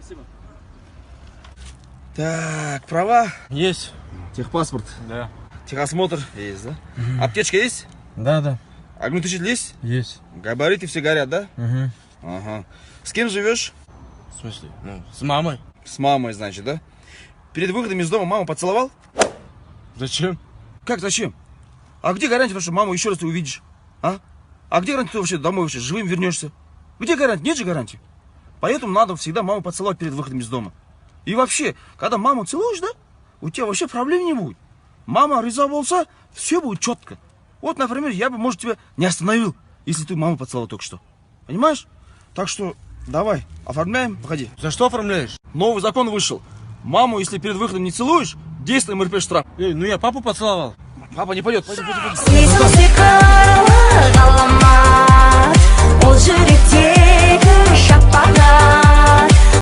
Спасибо. Так, права? Есть. Техпаспорт? Да. Техосмотр? Есть, да? Аптечка есть? Да. Огнетушитель есть? Есть. Габариты все горят, да? Угу. Ага. С кем живешь? В смысле? Ну, с мамой. С мамой, значит, да? Перед выходом из дома маму поцеловал? Зачем? Как зачем? А где гарантия, что маму еще раз ты увидишь? А где гарантия, что вообще домой вообще живым вернешься? Где гарантия? Нет же гарантии. Поэтому надо всегда маму поцеловать перед выходом из дома. И вообще, когда маму целуешь, да, у тебя вообще проблем не будет. Мама риза болса, все будет четко. Вот, например, я бы, может, тебя не остановил, если ты маму поцеловал только что. Понимаешь? Так что давай, оформляем, походи. За что оформляешь? Новый закон вышел. Маму, если перед выходом не целуешь, действуем РП штраф. Ну я папу поцеловал. Папа не пойдет, пойдем. Снизу сверкала голова, ол жүректегі шапағат.